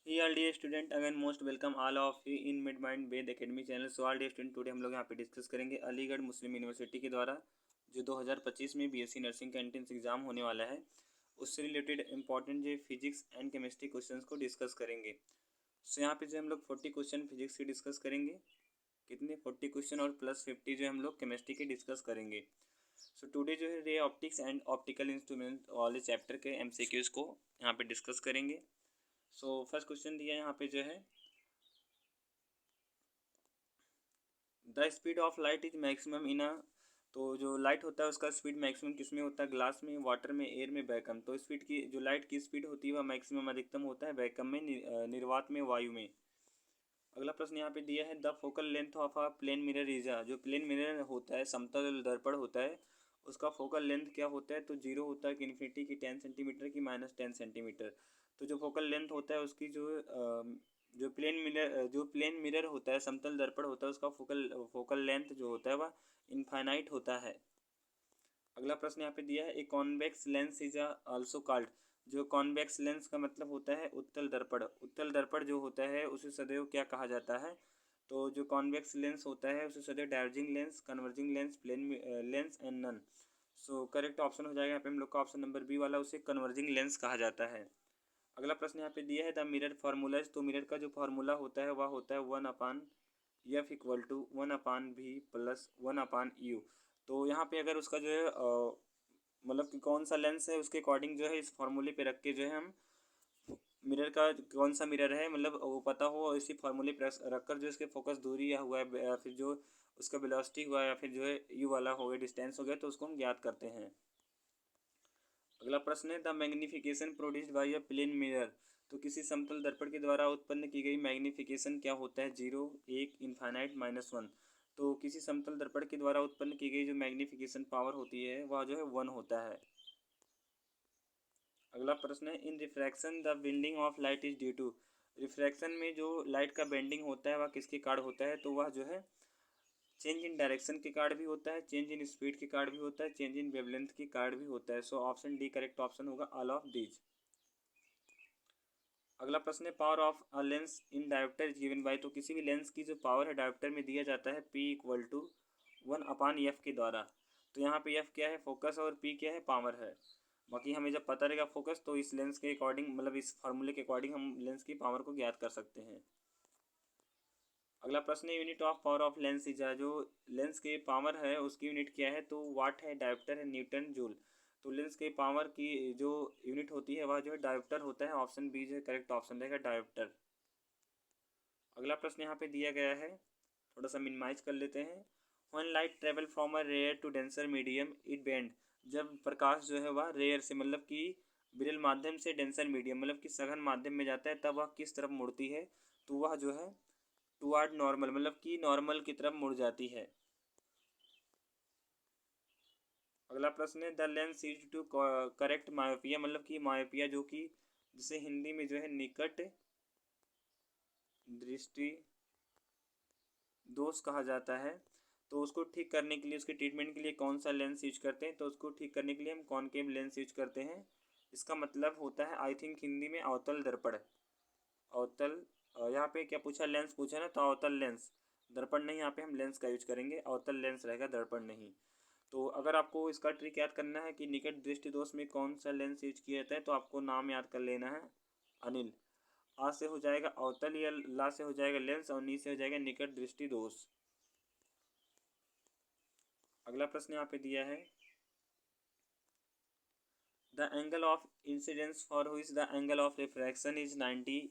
Hey all dear student, again most welcome all of you in Mid Mind Ved Academy channel. So all dear student, today हम लोग यहाँ पे discuss करेंगे अलीगढ़ मुस्लिम university के द्वारा जो 2025 में बीएससी नर्सिंग का एंट्रेंस एग्जाम होने वाला है उससे रिलेटेड इंपॉर्टेंट जो फिजिक्स एंड केमिस्ट्री क्वेश्चंस को डिस्कस करेंगे। सो यहाँ पे जो हम लोग 40 क्वेश्चन फिजिक्स के डिस्कस करेंगे, कितने 40 क्वेश्चन और प्लस 50 जो हम लोग केमिस्ट्री के डिस्कस करेंगे। सो टुडे जो है ray optics and optical instrument वाले चैप्टर के एमसीक्यूज़ को यहाँ पे डिस्कस करेंगे। सो फर्स्ट क्वेश्चन दिया है यहाँ पे जो है the speed of light is maximum in a, तो जो लाइट होता है उसका स्पीड मैक्सिमम किस में होता है? ग्लास में, वाटर में, एयर में, वैक्यूम। तो स्पीड की जो लाइट की स्पीड होती है वह मैक्सिमम अधिकतम होता है वैक्यूम में, निर्वात में, वायु में। अगला प्रश्न यहाँ पे दिया है the focal length of a plane mirror is a, जो प्लेन मिरर होता है, समतल दर्पण होता है, उसका फोकल लेंथ क्या होता है? तो जीरो होता है कि इन्फिनिटी की 10 सेंटीमीटर की -10 सेंटीमीटर। तो जो फोकल लेंथ होता है उसकी जो प्लेन मिरर होता है, समतल दर्पण होता है, उसका फोकल लेंथ जो होता है वह इनफाइनाइट होता है। अगला प्रश्न यहाँ पे दिया है a convex lens is also called, जो कॉन्वेक्स लेंस का मतलब होता है उत्तल दर्पण। उत्तल दर्पण जो होता है उसे सदैव क्या कहा जाता है? तो जो कॉन्वेक्स लेंस होता है उसे सदैव diverging lens, converging lens, plane lens and none. So correct option हो जाएगा यहाँ पे हम लोग का ऑप्शन नंबर बी वाला, उसे कन्वर्जिंग लेंस कहा जाता है। अगला प्रश्न यहाँ पे दिया है द मिरर फार्मूलाज, तो मिरर का जो फार्मूला होता है वह होता है 1/f equal to 1/v plus 1/u। तो यहाँ पे अगर उसका जो है मतलब कि कौन सा लेंस है उसके अकॉर्डिंग जो है इस फार्मूले पे रख के जो है हम मिरर का कौन सा मिरर है मतलब वो पता हो, इसी फार्मूले पे रख कर जो इसके फोकस दूरी या हुआ है या फिर जो उसका वेलोसिटी हुआ या फिर जो है यू वाला हो गया, डिस्टेंस हो गया, तो उसको हम ज्ञात करते हैं। अगला प्रश्न है the magnification produced by a plane mirror, तो किसी समतल दर्पण के द्वारा उत्पन्न की गई मैग्निफिकेशन क्या होता है? 0, 1, इनफाइनाइट, -1। तो किसी समतल दर्पण के द्वारा उत्पन्न की गई जो मैग्निफिकेशन पावर होती है वह जो है 1 होता है। अगला प्रश्न है in refraction the bending of light is due to, refraction में जो लाइट का बेंडिंग होता है वह किसके कारण होता है? तो वह जो है चेंज इन डायरेक्शन के कारण भी होता है, चेंज इन स्पीड के कारण भी होता है, चेंज इन वेवलेंथ के कारण भी होता है। So option D correct option होगा, ऑल ऑफ दीज। अगला प्रश्न है power of a lens in dioptre is given by, तो किसी भी लेंस की जो पावर है डायोप्टर में दिया जाता है P इक्वल टू 1/f के द्वारा। तो यहाँ पे f क्या है? फोकस, और P क्या है? पावर है। बाकी हमें जब पता रहेगा फोकस तो इस लेंस के अकॉर्डिंग मतलब इस फार्मूले के अकॉर्डिंग हम लेंस की पावर को ज्ञात कर सकते हैं। अगला प्रश्न है unit of power of lens is, जो लेंस के पावर है उसकी यूनिट क्या है? तो वाट है, डायोप्टर है, न्यूटन, जूल। तो लेंस के पावर की जो यूनिट होती है वह जो है डायोप्टर होता है। ऑप्शन बी जो है करेक्ट ऑप्शन रहेगा, डायोप्टर। अगला प्रश्न यहाँ पे दिया गया है, थोड़ा सा मिनिमाइज कर लेते हैं। When light travel from a rare to denser medium it bend, जब प्रकाश जो है वह रेयर से मतलब कि विरल माध्यम से डेंसर मीडियम मतलब कि सघन माध्यम में जाता है तब वह किस तरफ मुड़ती है? तो वह जो है टुवार्ड नॉर्मल मतलब कि नॉर्मल की तरफ मुड़ जाती है। अगला प्रश्न है the lens use to correct myopia, मतलब कि मायोपिया जो कि जिसे हिंदी में जो है निकट दृष्टि दोष कहा जाता है, तो उसको ठीक करने के लिए, उसके ट्रीटमेंट के लिए कौन सा लेंस यूज करते हैं? तो उसको ठीक करने के लिए हम कॉनकेव लेंस यूज करते हैं। इसका मतलब होता है आई थिंक हिंदी में अवतल दर्पण। अवतल यहाँ पे क्या पूछा? लेंस पूछा ना, तो अवतल लेंस, दर्पण नहीं, यहाँ पे हम लेंस का यूज करेंगे, अवतल लेंस रहेगा, दर्पण नहीं। तो अगर आपको इसका ट्रिक याद करना है कि निकट दृष्टि दोष में कौन सा लेंस यूज किया जाता है, तो आपको नाम याद कर लेना है, अनिल। आ से हो जाएगा अवतल, या ला से हो जाएगा लेंस, और नी से हो जाएगा निकट दृष्टि दोष। अगला प्रश्न यहाँ पे दिया है the angle of incidence for which the angle of refraction is 90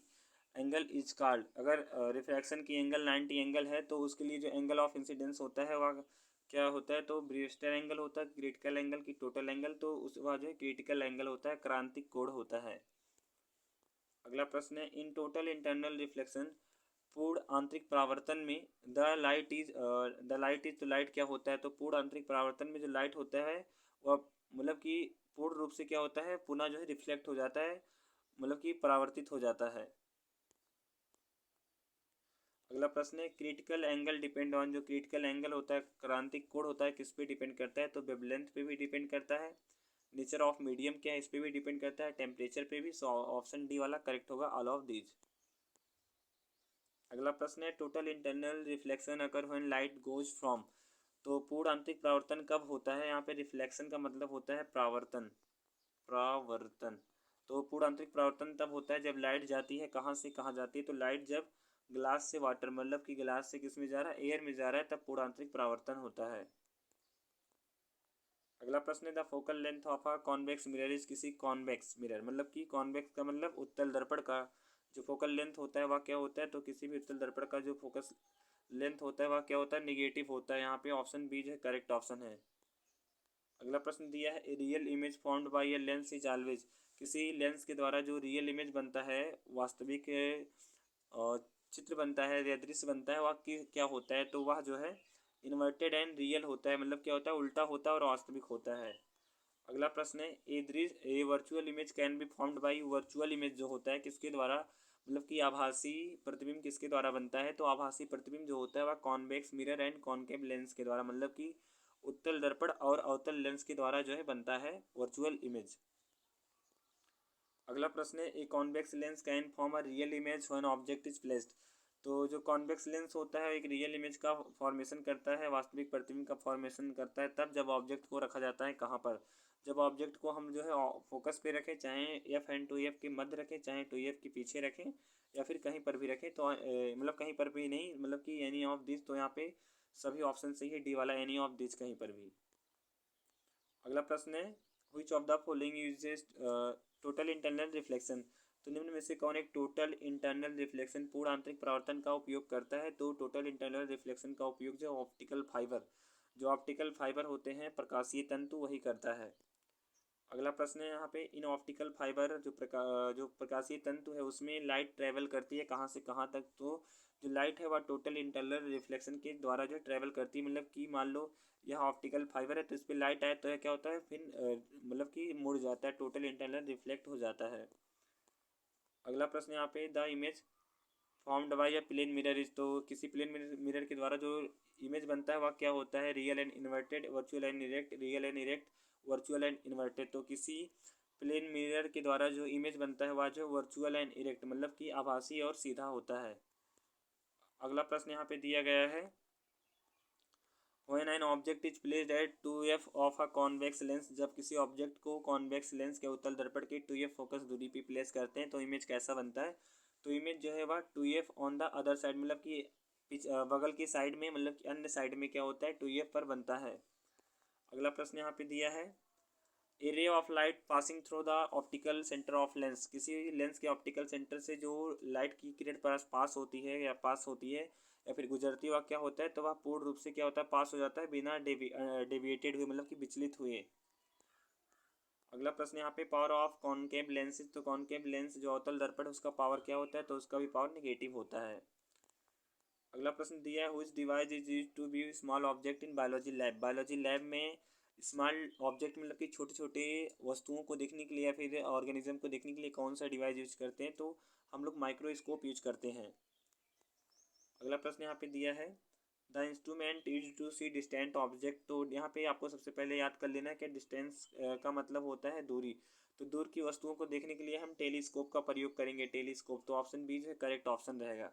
angle is called, अगर रिफ्रैक्शन की एंगल 90 एंगल है तो उसके लिए जो एंगल ऑफ इंसिडेंस होता है वह क्या होता है? तो ब्रीस्टर एंगल होता है, क्रिटिकल एंगल की टोटल एंगल, तो उस वह जो है क्रिटिकल एंगल होता है, क्रांतिक कोण होता है। अगला प्रश्न है इन टोटल इंटरनल रिफ्लेक्शन, पूर्ण आंतरिक परावर्तन में द लाइट इज, तो लाइट क्या होता है? तो पूर्ण आंतरिक परावर्तन में जो लाइट होता है वह मतलब कि पूर्ण रूप से क्या होता है, पुनः जो है रिफ्लेक्ट हो जाता है, मतलब कि परावर्तित हो जाता है। अगला प्रश्न है क्रिटिकल एंगल डिपेंड ऑन, जो क्रिटिकल एंगल होता है, क्रांतिक कोण होता है, किस पे डिपेंड करता है? तो वेवलेंथ पे भी डिपेंड करता है, नेचर ऑफ मीडियम क्या है इस पे भी डिपेंड करता है, टेम्परेचर पे भी। सो ऑप्शन डी वाला करेक्ट होगा, ऑल ऑफ दीज। अगला प्रश्न है total internal reflection occur when light goes from. तो पूर्ण आंतरिक परावर्तन कब होता है? यहाँ पे रिफ्लेक्शन का मतलब होता है परावर्तन। परावर्तन तो पूर्ण आंतरिक परावर्तन तब होता है जब लाइट जाती है, कहाँ से कहाँ जाती है? तो लाइट जब ग्लास से वाटर, मतलब कि ग्लास से किस में जा रहा है? एयर में जा रहा है, तब पूर्ण आंतरिक परावर्तन होता है। अगला प्रश्न है the focal length of a convex mirror is. किसी कॉन्वेक्स मिरर, मतलब कि कॉन्वेक्स का मतलब उत्तल दर्पण का जो फोकल लेंथ होता है वह क्या होता है? तो किसी भी उत्तल दर्पण का जो फोकस लेंथ होता है वह क्या होता है? निगेटिव होता है। यहाँ पे ऑप्शन बी जो है करेक्ट ऑप्शन है। अगला प्रश्न दिया है a real image formed bye a lens is always. किसी लेंस के द्वारा जो रियल इमेज बनता है, वास्तविक चित्र बनता है या दृश्य बनता है, वह क्या होता है? तो वह जो है इन्वर्टेड एंड रियल होता है, मतलब क्या होता है? उल्टा होता है और वास्तविक होता है। अगला प्रश्न है a virtual image can be formed by. Virtual image जो होता है किसके द्वारा, मतलब कि आभासी प्रतिबिंब किसके द्वारा बनता है? तो आभासी प्रतिबिंब जो होता है वह convex mirror and concave lens के द्वारा, मतलब कि उत्तल दर्पण और अवतल लेंस के द्वारा जो है बनता है वर्चुअल इमेज। अगला प्रश्न है a convex lens can form a real image when object is placed. तो जो कॉन्वेक्स लेंस होता है एक रियल इमेज का फॉर्मेशन करता है, वास्तविक प्रतिबिंब का फॉर्मेशन करता है तब जब ऑब्जेक्ट को रखा जाता है कहाँ पर? जब ऑब्जेक्ट को हम जो है फोकस पे रखें, चाहे एफ एंड टू एफ के मध्य रखें, चाहे टू एफ के पीछे रखें, या फिर कहीं पर भी रखें, तो मतलब कहीं पर भी नहीं, मतलब कि एनी ऑफ दिस। तो यहाँ पे सभी ऑप्शन सही है, डी वाला एनी ऑफ दिस, कहीं पर भी। अगला प्रश्न है which of the following uses total internal reflection. तो निम्न में से कौन एक टोटल इंटरनल रिफ्लेक्शन पूर्ण आंतरिक परावर्तन का उपयोग करता है? तो टोटल इंटरनल रिफ्लेक्शन का उपयोग जो ऑप्टिकल फाइबर, जो ऑप्टिकल फाइबर होते हैं प्रकाशीय तंतु, वही करता है। अगला प्रश्न है यहाँ पे इन ऑप्टिकल फाइबर जो प्रकाशीय तंतु है उसमें लाइट ट्रेवल करती है कहाँ से कहाँ तक? तो जो लाइट है वह टोटल इंटरनल रिफ्लेक्शन के द्वारा जो ट्रेवल करती है, मतलब कि मान लो यह ऑप्टिकल फाइबर है तो इस पर लाइट आए तो यह क्या होता है फिर मतलब कि मुड़ जाता है, टोटल इंटरनल रिफ्लेक्ट हो जाता है। अगला प्रश्न यहाँ पे the image formed by a plane mirror is. तो किसी प्लेन मिरर के द्वारा जो इमेज बनता है वह क्या होता है? Real and inverted, virtual and erect, real and erect, virtual and inverted. तो किसी प्लेन मिरर के द्वारा जो इमेज बनता है वह जो वर्चुअल एंड इरेक्ट, मतलब कि आभासी और सीधा होता है। अगला प्रश्न यहाँ पे दिया गया है when an object is placed at 2f of a convex lens. जब किसी ऑब्जेक्ट को कॉन्वेक्स लेंस के उत्तल दर्पण की 2f फोकस दूरी पे प्लेस करते हैं तो इमेज कैसा बनता है? तो इमेज जो है वह 2f on the other side, मतलब कि बगल की साइड में, मतलब कि अन्य साइड में क्या होता है? 2f पर बनता है। अगला प्रश्न यहाँ पे दिया है a ray of light passing through the optical centre of lens. किसी लेंस के ऑप्टिकल सेंटर से जो लाइट की किरण पास होती है या पास होती है या फिर गुजरती हुआ क्या होता है? तो वह पूर्ण रूप से क्या होता है? पास हो जाता है बिना डेविएटेड हुए, मतलब कि विचलित हुए। अगला प्रश्न यहाँ पे पावर ऑफ कॉनकेव लेंसेज। तो कॉनकेव लेंस जो अवतल दर्पण है उसका पावर क्या होता है? तो उसका भी पावर निगेटिव होता है। अगला प्रश्न दिया है which device is used to view small object in biology lab. Biology lab में स्मॉल ऑब्जेक्ट, मतलब कि छोटे छोटे वस्तुओं को देखने के लिए या फिर ऑर्गेनिज्म को देखने के लिए कौन सा डिवाइस यूज करते हैं? तो हम लोग माइक्रोस्कोप यूज करते हैं। अगला प्रश्न यहाँ पे दिया है the instrument use to see distant object. तो यहाँ पे आपको सबसे पहले याद कर लेना है कि डिस्टेंस का मतलब होता है दूरी। तो दूर की वस्तुओं को देखने के लिए हम टेलीस्कोप का प्रयोग करेंगे, टेलीस्कोप। तो ऑप्शन बी जो है करेक्ट ऑप्शन रहेगा।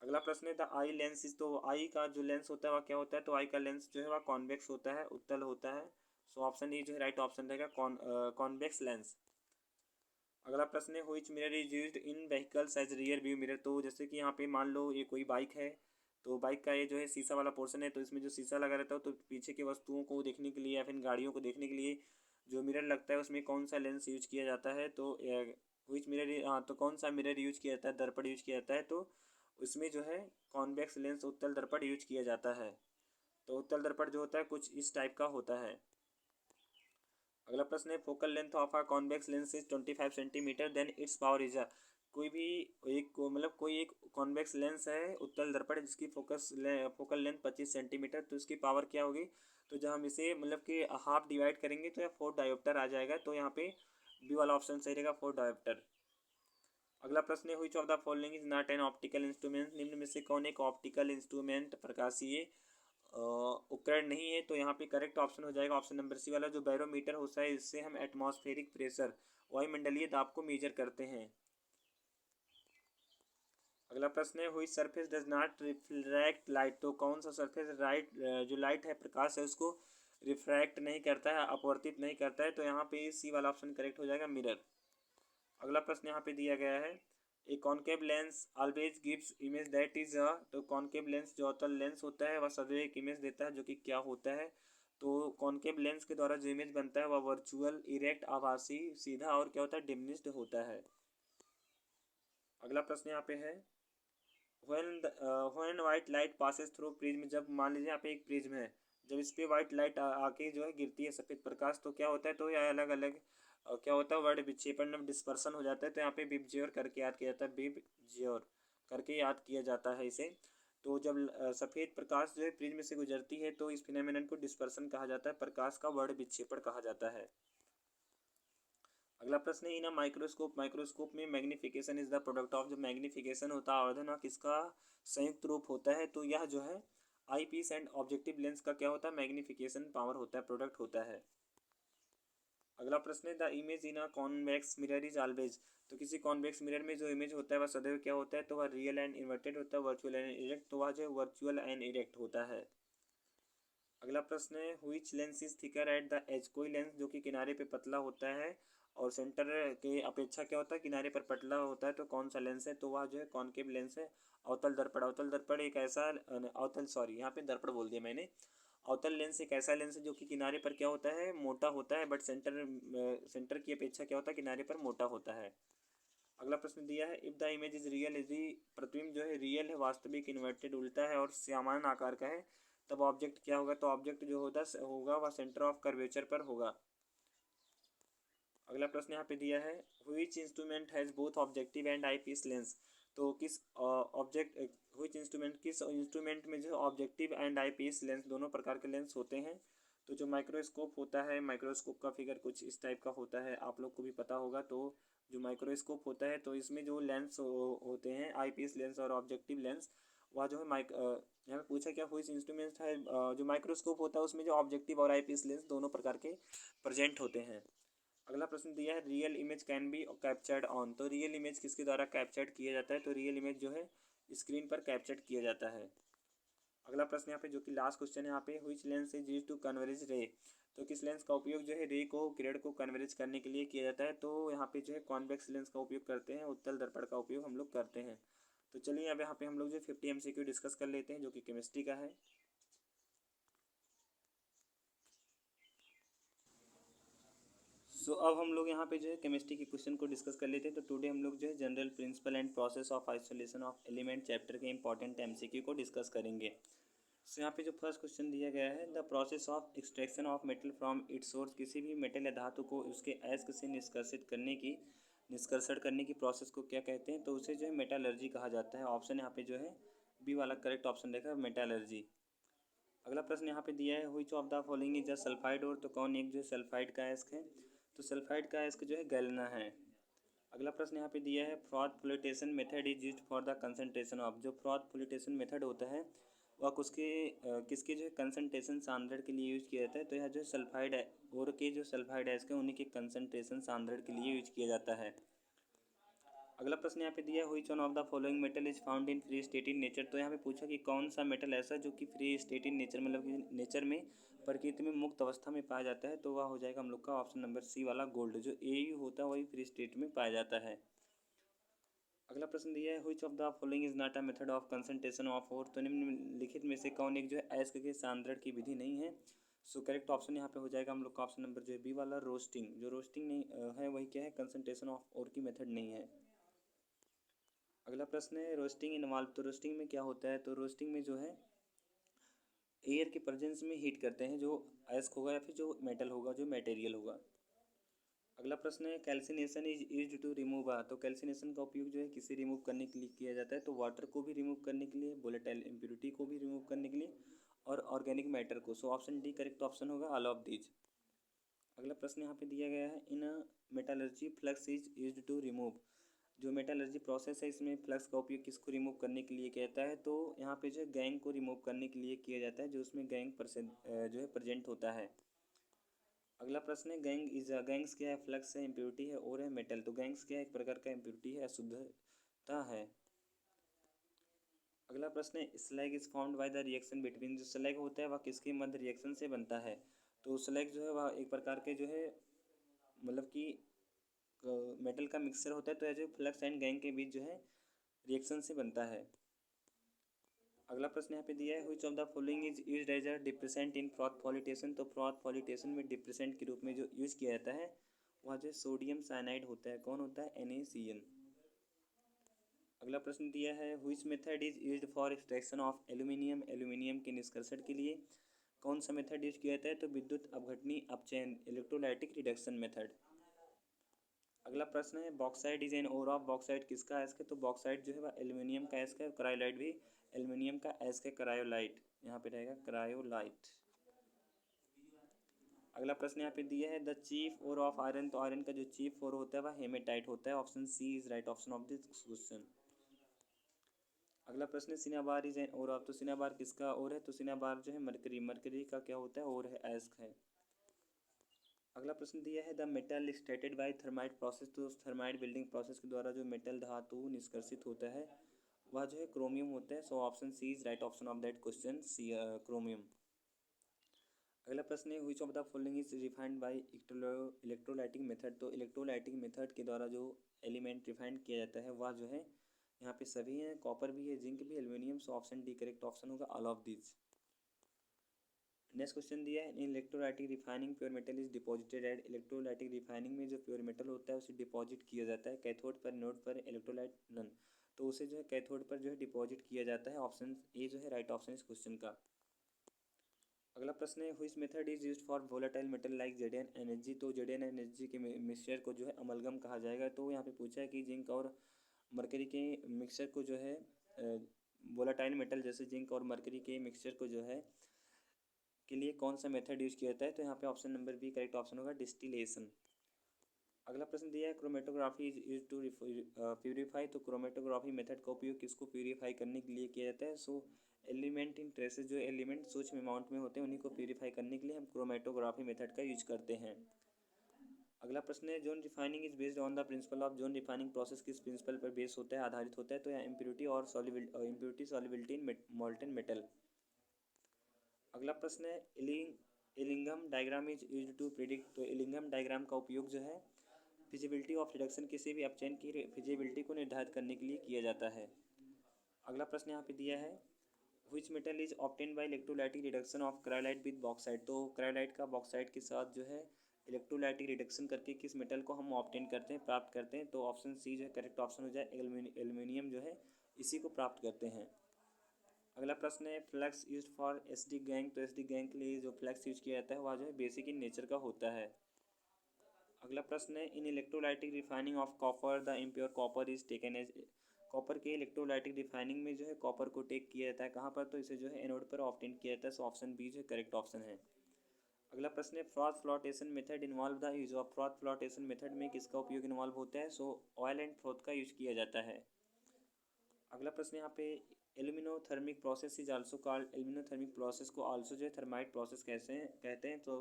अगला प्रश्न है द आई लेंस इज। तो आई का जो लेंस होता है वह क्या होता है? तो आई का लेंस जो है वह कॉन्वेक्स होता है, उत्तल होता है। सो ऑप्शन ई जो है राइट ऑप्शन रहेगा, कॉन्वेक्स लेंस। अगला प्रश्न है which mirror is used in vehicles as rear view mirror. तो जैसे कि यहाँ पे मान लो ये कोई बाइक है, तो बाइक का ये जो है शीशा वाला पोर्शन है, तो इसमें जो शीशा लगा रहता है तो पीछे की वस्तुओं को देखने के लिए या फिर गाड़ियों को देखने के लिए जो मिरर लगता है उसमें कौन सा लेंस यूज किया जाता है? तो व्हिच मिरर, हाँ, तो कौन सा मिरर यूज किया जाता है? दर्पण यूज किया जाता है। तो उसमें जो है कॉन्वेक्स लेंस, उत्तल दर्पण यूज किया जाता है। तो उत्तल दर्पण जो होता है कुछ इस टाइप का होता है। अगला प्रश्न है focal length of a convex lens is 25 centimetre then its power is a. कोई भी एक, मतलब कोई एक कॉन्वेक्स लेंस है उत्तल दर्पण जिसकी फोकल लेंथ 25 सेंटीमीटर, तो इसकी पावर क्या होगी? तो जब हम इसे मतलब कि हाफ डिवाइड करेंगे तो यह 4 डायोप्टर आ जाएगा। तो यहाँ पे बी वाला ऑप्शन सही रहेगा, 4 डायोप्टर। अगला प्रश्न है which of the following is not an optical instrument. निम्न में से कौन एक ऑप्टिकल इंस्ट्रूमेंट, प्रकाशीय उपकरण नहीं है? तो यहाँ पे करेक्ट ऑप्शन हो जाएगा ऑप्शन नंबर सी वाला, जो बैरोमीटर होता है। इससे हम एटमॉस्फेरिक प्रेशर, वायुमंडलीय दाब को मेजर करते हैं। अगला प्रश्न है हुई surface does not refract light, तो कौन सा सरफेस जो लाइट है प्रकाश है उसको रिफ्रैक्ट नहीं करता है, अपवर्तित नहीं करता है, तो यहाँ पे सी वाला ऑप्शन करेक्ट हो जाएगा, मिरर। अगला प्रश्न यहाँ पे दिया गया है ए concave lens always gives image that is a, तो कॉनकेव लेंस जो अवतल लेंस होता है वह सदैव एक इमेज देता है जो कि क्या होता है, तो कॉनकेव लेंस के द्वारा जो इमेज बनता है वह वर्चुअल, इरेक्ट, आभासी, सीधा और क्या होता है, डिमिनिश्ड होता है। अगला प्रश्न यहाँ पे है when white light passes through prism, जब मान लीजिए यहाँ पे एक प्रिज्म है, जब इस पे वाइट लाइट आके जो है गिरती है सफ़ेद प्रकाश, तो क्या होता है, तो यह अलग अलग क्या होता है, वर्ड विक्षेपण डिस्पर्सन हो जाता है, तो यहाँ पे बिबजियोर करके याद किया जाता है, बिबजियोर करके याद किया जाता है इसे। तो जब सफ़ेद प्रकाश जो है प्रिज्म से गुजरती है तो इस फिनोमेनन को डिस्पर्सन कहा जाता है, प्रकाश का वर्ण विक्षेपण कहा जाता है। अगला प्रश्न है इन माइक्रोस्कोप, माइक्रोस्कोप में magnification is the product of, जो मैग्निफिकेशन होता है आवर्धन और किसका संयुक्त रूप होता है, तो यह जो है आई पीस एंड ऑब्जेक्टिव लेंस का क्या होता है, मैग्निफिकेशन पावर होता है, प्रोडक्ट होता है। अगला प्रश्न है the image in a convex mirror is always, तो किसी कॉन्वेक्स मिरर में जो इमेज होता है वह सदैव क्या होता है, तो वह रियल एंड इन्वर्टेड होता है, वर्चुअल एंड इरेक्ट, तो वह जो वर्चुअल एंड इरेक्ट होता है। अगला प्रश्न है which lens is thicker at the edge, कोई लेंस जो कि किनारे पे पतला होता है और सेंटर के अपेक्षा क्या होता है किनारे पर पतला होता है, तो कौन सा लेंस है, तो वह जो है कॉनकेव लेंस है। अवतल दर्पण, अवतल दर्पण एक ऐसा अवतल सॉरी यहाँ पे दर्पण बोल दिया मैंने। अवतल लेंस एक ऐसा लेंस है जो कि किनारे पर क्या होता है, मोटा होता है, बट सेंटर की अपेक्षा क्या होता है किनारे पर मोटा होता है। अगला प्रश्न दिया है if the image is real, यदि प्रतिबिंब जो है रियल है, वास्तविक, इन्वर्टेड, उल्टा है और समान आकार का है, तब ऑब्जेक्ट क्या होगा, तो ऑब्जेक्ट जो होगा वह सेंटर ऑफ कर्वेचर पर होगा। अगला प्रश्न यहाँ पे दिया है which instrument has both objective and eyepiece lens, तो किस ऑब्जेक्ट व्हिच इंस्ट्रूमेंट, किस इंस्ट्रूमेंट में जो objective and eyepiece lens दोनों प्रकार के लेंस होते हैं, तो जो माइक्रोस्कोप होता है, माइक्रोस्कोप का फिगर कुछ इस टाइप का होता है, आप लोग को भी पता होगा। तो जो माइक्रोस्कोप होता है तो इसमें जो लेंस होते हैं आई पीस लेंस और ऑब्जेक्टिव लेंस, वह जो है यहाँ पे पूछा क्या व्हिच इंस्ट्रूमेंट है, जो माइक्रोस्कोप होता है उसमें जो ऑब्जेक्टिव और आई पीस लेंस दोनों प्रकार के प्रेजेंट होते हैं। अगला प्रश्न दिया है real image can be captured on, तो रियल इमेज किसके द्वारा कैप्चर्ड किया जाता है, तो रियल इमेज जो है स्क्रीन पर कैप्चर्ड किया जाता है। अगला प्रश्न यहाँ पे जो कि लास्ट क्वेश्चन है यहाँ पे which lens is used to converge ray, तो किस लेंस का उपयोग जो है रे को, किरण को कन्वर्ज करने के लिए किया जाता है, तो यहाँ पे जो है कॉन्वेक्स लेंस का उपयोग करते हैं, उत्तल दर्पण का उपयोग हम लोग करते हैं। तो चलिए अब यहाँ पे हम लोग जो 50 MCQ डिस्कस कर लेते हैं जो कि केमिस्ट्री का है। अब हम लोग यहाँ पे जो है केमिस्ट्री के क्वेश्चन को डिस्कस कर लेते हैं। तो टुडे हम लोग जो है general principle and process of isolation of element chapter के इंपॉर्टेंट MCQ को डिस्कस करेंगे। यहाँ पे जो फर्स्ट क्वेश्चन दिया गया है the process of extraction of metal from its source, किसी भी मेटल या धातु को उसके अयस्क से निष्कर्षण करने की प्रोसेस को क्या कहते हैं, तो उसे जो है मेटालर्जी कहा जाता है। ऑप्शन यहाँ पे जो है बी वाला करेक्ट ऑप्शन रहेगा, मेटालर्जी। अगला प्रश्न यहाँ पे दिया है which of the following is a sulphide और, तो कौन एक जो सल्फाइड का अयस्क है, तो सल्फाइड का अयस्क जो है गैलेना है। अगला प्रश्न यहाँ पे दिया है froth flotation method is used for the concentration of, जो फ्रॉथ फ्लोटेशन मेथड होता है वह किसके जो है कंसंट्रेशन सांद्रण के लिए यूज किया जाता है, तो यह जो सल्फाइड और के जो सल्फाइड अयस्क है उन्हीं के कंसंट्रेशन सांद्रण के लिए यूज किया जाता है। अगला प्रश्न यहाँ पे दिया है which one of the following metal is found in free state in nature, तो यहाँ पे पूछा कि कौन सा मेटल ऐसा जो कि फ्री स्टेट इन नेचर मतलब कि नेचर में प्रकृति में मुक्त अवस्था में पाया जाता है, तो वह हो जाएगा हम लोग का ऑप्शन नंबर सी वाला गोल्ड, जो AU होता है वही फ्री स्टेट में पाया जाता है। अगला प्रश्न दिया है which of the following is not a method of concentration of और, तो निम्नलिखित में से कौन एक जो है अयस्क के सांद्रण की विधि नहीं है, सो करेक्ट ऑप्शन यहाँ पे हो जाएगा हम लोग का ऑप्शन नंबर जो है बी वाला रोस्टिंग, जो रोस्टिंग नहीं है वही क्या है कंसंट्रेशन ऑफ और की मेथड नहीं है। अगला प्रश्न है रोस्टिंग इन्वॉल्व, तो रोस्टिंग में क्या होता है, तो रोस्टिंग में जो है एयर के प्रेजेंस में हीट करते हैं जो अयस्क होगा या फिर जो मेटल होगा, जो मटेरियल होगा। अगला प्रश्न है calcination is used to remove, तो कैल्सिनेशन का उपयोग जो है किसे रिमूव करने के लिए किया जाता है, तो वाटर को भी रिमूव करने के लिए, वोलेटाइल इम्प्योरिटी को भी रिमूव करने के लिए और ऑर्गेनिक मैटर को, so option D correct option होगा ऑल ऑफ दीज। अगला प्रश्न यहाँ पे दिया गया है in metallurgy flux is used to remove, जो मेटालर्जी प्रोसेस है इसमें फ्लक्स का उपयोग किसको रिमूव करने के लिए किया जाता है, तो यहाँ पे जो है गैंग को रिमूव करने के लिए किया जाता है, जो उसमें गैंग जो है प्रेजेंट होता है। अगला प्रश्न है गैंग्स क्या है, फ्लक्स है, इम्प्योरिटी है और है मेटल, तो गैंग्स क्या है एक प्रकार का इम्प्योरिटी है, अशुद्धता है। अगला प्रश्न है slag is formed by the reaction between, जो स्लैग होता है वह किसके मध्य रिएक्शन से बनता है। तो स्लैग जो है वह एक प्रकार के जो है मतलब कि मेटल का मिक्सचर होता है, तो यह जो फ्लक्स एंड गैंग के बीच जो है रिएक्शन से बनता है। अगला प्रश्न यहाँ पे दिया है which of the following is used as a depressant in froth flotation. तो फ्रॉथ पॉलिटेशन में डिप्रेसेंट के रूप में जो यूज किया जाता है वह जो सोडियम साइनाइड होता है। कौन होता है? NaCN। अगला प्रश्न दिया है which method is used for extraction of aluminium. Aluminium के निष्कर्षण के लिए कौन सा मेथड यूज किया जाता है? तो विद्युत अपघटनी अपचयन, इलेक्ट्रोलाइटिक रिडक्शन मेथड। अगला प्रश्न है bauxite is an ore of. Bauxite किसका अयस्क है? तो बॉक्साइट जो है वह एल्यूमिनियम का अयस्क है। क्रायोलाइट भी एल्यूमिनियम का अयस्क है, क्रायोलाइट यहाँ पे रहेगा क्रायोलाइट। अगला प्रश्न यहाँ पे दिया है the chief ore of iron. तो आयरन का जो चीफ ओर होता है वह हेमेटाइट होता है। Option C is right option of this question. अगला प्रश्न है cinnabar is an ore of. तो सिनाबार किसका ओर है? तो सिनाबार जो है मरकरी, मरकरी का क्या होता है? ओर है, अयस्क है। अगला प्रश्न दिया है the metal extracted bye thermite process. तो थर्माइट बिल्डिंग प्रोसेस के द्वारा जो मेटल धातु निष्कर्षित होता है वह जो है क्रोमियम होता है। So option C is right option of that question, C chromium. अगला प्रश्न है which of the following is refined by electrolytic method. तो इलेक्ट्रोलाइटिक मेथड के द्वारा जो एलिमेंट रिफाइंड किया जाता है वह जो है यहाँ पे सभी हैं, कॉपर भी है, जिंक भी, aluminium. So option D correct option होगा, all of this. Next question दिया है in electrolytic refining pure metal is deposited at. Electrolytic refining में जो प्योर मेटल होता है उसे डिपॉजिट किया जाता है कैथोड पर, एनोड पर, इलेक्ट्रोलाइट नन। तो उसे जो है कैथोड पर जो है डिपॉजिट किया जाता है। ऑप्शन ए जो है राइट ऑप्शन इस क्वेश्चन का। अगला प्रश्न है which method is used for volatile metal like ZnNHG। तो ZnNHG के मिक्सचर को जो है अमलगम कहा जाएगा। तो यहाँ पे पूछा है कि जिंक और मरकरी के मिक्सचर को जो है वोलेटाइल मेटल जैसे जिंक और मरकरी के मिक्सचर को जो है के लिए कौन सा मेथड यूज किया जाता है? तो यहाँ पे option number B correct option होगा, डिस्टिलेशन। अगला प्रश्न दिया है chromatography is use to purify. तो क्रोमेटोग्राफी मेथड का उपयोग किसको प्यूरिफाई करने के लिए किया जाता है? सो एलिमेंट इन ट्रेसेस, जो एलिमेंट सूक्ष्म अमाउंट में होते हैं उन्हीं को प्यूरिफाई करने के लिए हम क्रोमेटोग्राफी मेथड का यूज करते हैं। अगला प्रश्न है zone refining is based on the principle of. Zone refining process किस प्रिंसिपल पर बेस होता है, आधारित होता है? तो यहाँ इम्प्योरिटी और impurity solubility in molten metal. अगला प्रश्न है Ellingham diagram is use to predict. तो इलिंगम डायग्राम का उपयोग जो है फिजिबिलिटी ऑफ रिडक्शन, किसी भी अपचयन की फिजिबिलिटी को निर्धारित करने के लिए किया जाता है। अगला प्रश्न यहाँ पे दिया है which metal is obtain bye electrolytic reduction of cryolite with bauxite. तो क्रायोलाइट का बॉक्साइट के साथ जो है इलेक्ट्रोलाइटिक रिडक्शन करके किस मेटल को हम ऑब्टेन करते हैं, प्राप्त करते हैं? तो ऑप्शन सी जो है करेक्ट ऑप्शन हो जाए, एल्यूमिनियम जो है इसी को प्राप्त करते हैं। अगला प्रश्न है flux use for SD gang. तो SD गैंग के लिए जो फ्लक्स यूज किया जाता है वह जो है बेसिक इन नेचर का होता है। अगला प्रश्न है in electrolytic refining of copper the impure copper is taken as. Copper के इलेक्ट्रोलाइटिक रिफाइनिंग में जो है कॉपर को टेक किया जाता है कहाँ पर? तो इसे जो है एनोड पर ऑब्टेन किया जाता है। सो ऑप्शन बी जो है करेक्ट ऑप्शन है। अगला प्रश्न है froth flotation method involve the use of. Froth flotation method में किसका उपयोग इन्वॉल्व होता है? सो ऑयल एंड फ्रोथ का यूज किया जाता है। अगला प्रश्न यहाँ पे aluminothermic process is also called. Aluminothermic process को आल्सो जो है थर्माइट प्रोसेस कहते हैं। तो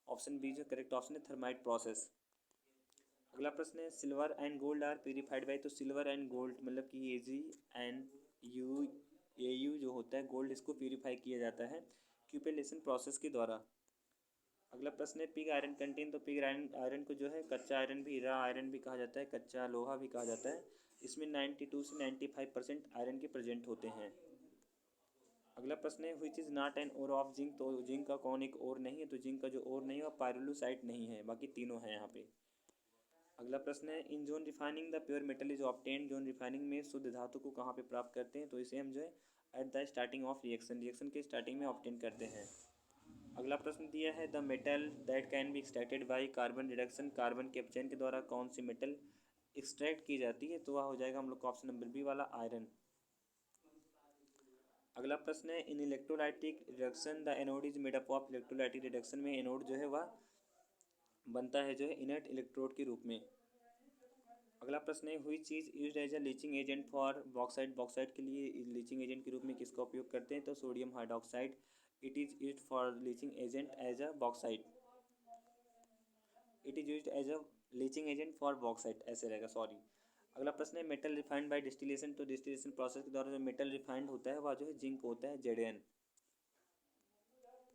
ऑप्शन बी जो करेक्ट ऑप्शन है, थर्माइट प्रोसेस। अगला प्रश्न है silver and gold are purified by. तो सिल्वर एंड गोल्ड मतलब कि AgAU जो होता है गोल्ड, इसको प्यूरिफाई किया जाता है क्यूपेलेशन प्रोसेस के द्वारा। अगला प्रश्न है पिग आयरन कंटेन। तो पिग आयरन को जो है कच्चा आयरन भी, हीरा आयरन भी कहा जाता है, कच्चा लोहा भी कहा जाता है। इसमें 92 से 95% आयरन के प्रेजेंट होते हैं। अगला प्रश्न है which is not an ore of zinc. तो जिंक का कौन एक ओर नहीं है? तो जिंक का जो ओर नहीं है वह पायरोलुसाइट नहीं है, बाकी तीनों हैं यहाँ पे। अगला प्रश्न है in zone refining the pure metal is obtained. Zone refining में शुद्ध धातु को कहाँ पे प्राप्त करते हैं? तो इसे हम जो है at the starting of reaction, reaction के स्टार्टिंग में ऑब्टेन करते हैं। अगला प्रश्न दिया है the metal that can be extracted by carbon reduction. Carbon के अपचयन के द्वारा कौन सी मेटल एक्सट्रैक्ट की जाती है? तो वह हो जाएगा हम लोग का ऑप्शन नंबर बी वाला, आयरन। अगला प्रश्न है in electrolytic reduction the anode is made up of. Electrolytic reduction में एनोड जो है वह बनता है जो है इनर्ट इलेक्ट्रोड के रूप में। अगला प्रश्न है which is use as a leaching agent for bauxite. Bauxite के लिए लीचिंग एजेंट के रूप में किसका उपयोग करते हैं? तो sodium hydroxide it is use for leaching agent as a bauxite. It is use as a leaching agent for bauxite, ऐसे रहेगा, सॉरी। अगला प्रश्न है मेटल रिफाइंड बाय डिस्टिलेशन, तो डिस्टिलेशन प्रोसेस के द्वारा जो मेटल रिफाइंड होता है वह जो है जिंक होता है, Zn।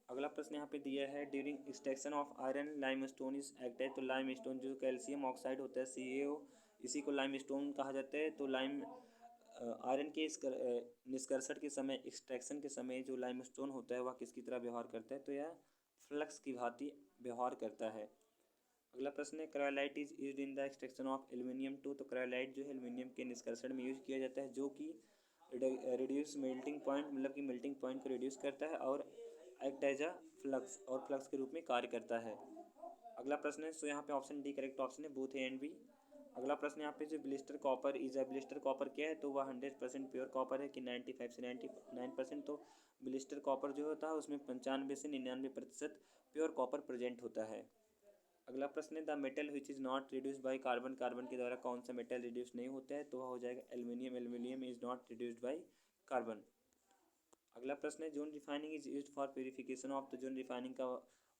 अगला प्रश्न यहाँ पे दिया है during extraction of iron limestone is act है, तो लाइमस्टोन जो कैल्शियम ऑक्साइड होता है CaO, इसी को लाइमस्टोन कहा जाता है। तो आयरन के निष्कर्षण के समय, एक्सट्रैक्शन के समय जो लाइमस्टोन होता है वह किसकी तरह व्यवहार करता है, तो यह फ्लक्स की भांति व्यवहार करता है। अगला प्रश्न है cryolite is used in the extraction of aluminium to, तो क्रायोलाइट जो है एल्यूमिनियम के निष्कर्षण में यूज किया जाता है, जो कि रिड्यूस मेल्टिंग पॉइंट, मतलब कि मेल्टिंग पॉइंट को रिड्यूस करता है और एक्ट एज अ फ्लक्स, और फ्लक्स के रूप में कार्य करता है। अगला प्रश्न है, सो यहाँ पे ऑप्शन डी करेक्ट ऑप्शन है, बोथ ए एंड बी। अगला प्रश्न यहाँ पे जो blister copper is a, blister copper क्या है, तो वह 100% प्योर कॉपर है कि 95 से 99%। तो ब्लिस्टर कॉपर जो होता है उसमें 95 से 99% प्योर कॉपर प्रेजेंट होता है। अगला प्रश्न है the metal which is not reduced by carbon, carbon के द्वारा कौन सा मेटल रिड्यूस नहीं होता है, तो वह हो जाएगा aluminium, aluminium is not reduced by carbon. अगला प्रश्न है zone refining is used for purification of, तो जोन रिफाइनिंग का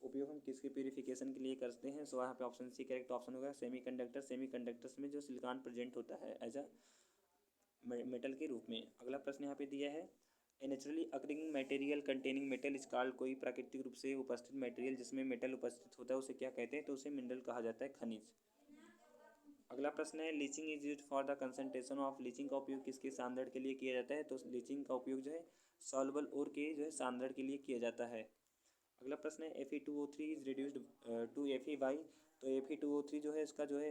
उपयोग हम किसके प्यूरिफिकेशन के लिए करते हैं, सो यहाँ पे ऑप्शन सी करेक्ट ऑप्शन होगा, सेमीकंडक्टर, सेमीकंडक्टर्स में जो सिलिकॉन प्रेजेंट होता है एज अ मेटल के रूप में। अगला प्रश्न यहाँ पे दिया है a naturally occurring material containing metal is called, कोई प्राकृतिक रूप से उपस्थित मटेरियल जिसमें मेटल उपस्थित होता है उसे क्या कहते हैं, तो उसे मिनरल कहा जाता है, खनिज। अगला प्रश्न है leaching is used for the concentration of, leaching का उपयोग किसके सांद्रण के लिए किया जाता है, तो लीचिंग का उपयोग जो है सॉल्युबल ओर के जो है सांद्रण के लिए किया जाता है। अगला प्रश्न है Fe2O3 is reduced to Fe by, तो Fe2O3 जो है इसका जो है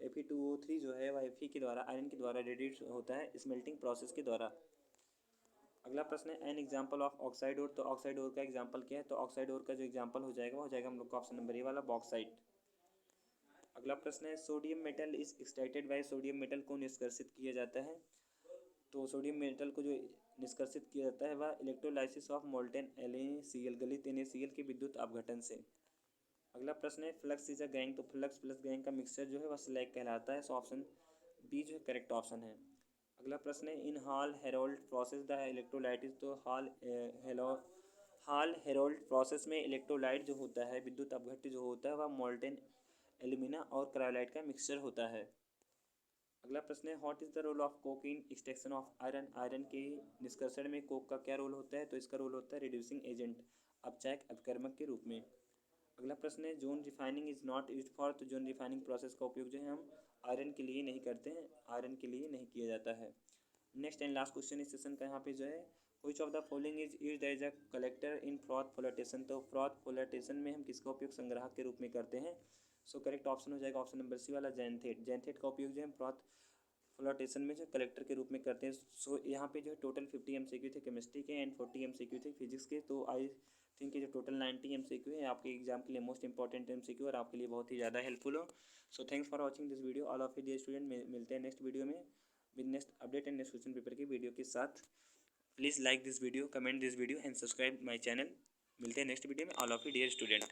Fe2O3 जो है वह Fe के द्वारा, आयरन के द्वारा रिड्यूस होता है स्मेल्टिंग प्रोसेस के द्वारा। अगला प्रश्न है एन एग्जाम्पल ऑफ ऑक्साइड ओर, तो ऑक्साइड ओर का एग्जाम्पल क्या है, तो ऑक्साइड ओर का जो एग्जाम्पल हो जाएगा वो हो जाएगा हम लोग का ऑप्शन नंबर ए वाला बॉक्साइट। अगला प्रश्न है sodium metal is extracted bye, sodium metal को निष्कर्षित किया जाता है, तो सोडियम मेटल को जो निष्कर्षित किया जाता है वह electrolysis of molten NaCl, गलित NaCl के विद्युत अपघटन से। अगला प्रश्न है फ्लक्स इज अ गैंग, तो फ्लक्स प्लस गैंग का मिक्सचर जो है वह स्लैग कहलाता है, सो ऑप्शन बी जो है करेक्ट ऑप्शन है। अगला प्रश्न है in Hall Heroult process the electrolyte is, तो हॉल हेरोल्ड प्रोसेस में इलेक्ट्रोलाइट जो होता है, विद्युत अपघट्य जो होता है वह मोल्टेन एल्यूमिना और क्रायोलाइट का मिक्सचर होता है। अगला प्रश्न है what is the role of coke in extraction of iron, iron के निष्कर्षण में कोक का क्या रोल होता है, तो इसका रोल होता है रिड्यूसिंग एजेंट, अपचायक अपकर्मक के रूप में। अगला प्रश्न है zone refining is not used for, तो जोन रिफाइनिंग प्रोसेस का उपयोग जो है हम आयरन के लिए नहीं करते हैं, आयरन के लिए नहीं किया जाता है। नेक्स्ट एंड लास्ट क्वेश्चन इस सेशन का यहाँ पे जो है which of the following is used as a collector in froth flotation, तो फ्रॉथ फ्लोटेशन में हम किसका उपयोग संग्राहक के रूप में करते हैं, सो करेक्ट ऑप्शन हो जाएगा ऑप्शन नंबर सी वाला जैंथेट। जैंथेट का उपयोग जो है हम फ्रॉथ फ्लोटेशन में जो कलेक्टर के रूप में करते हैं। सो यहाँ पे जो है टोटल 50 MCQ थे केमिस्ट्री के एंड 40 MCQ थे फिजिक्स के, तो आई थिंक ये जो टोटल 90 MCQ है आपके एग्जाम के लिए मोस्ट इंपॉर्टेंट MCQ और आपके लिए बहुत ही ज़्यादा हेल्पफुल हो। So thanks for watching this video all of you dear student, मिलते हैं नेक्स्ट वीडियो में with next update and next question paper की वीडियो के साथ। Please like this video, comment this video and subscribe my channel. मिलते हैं next video में all of you dear student.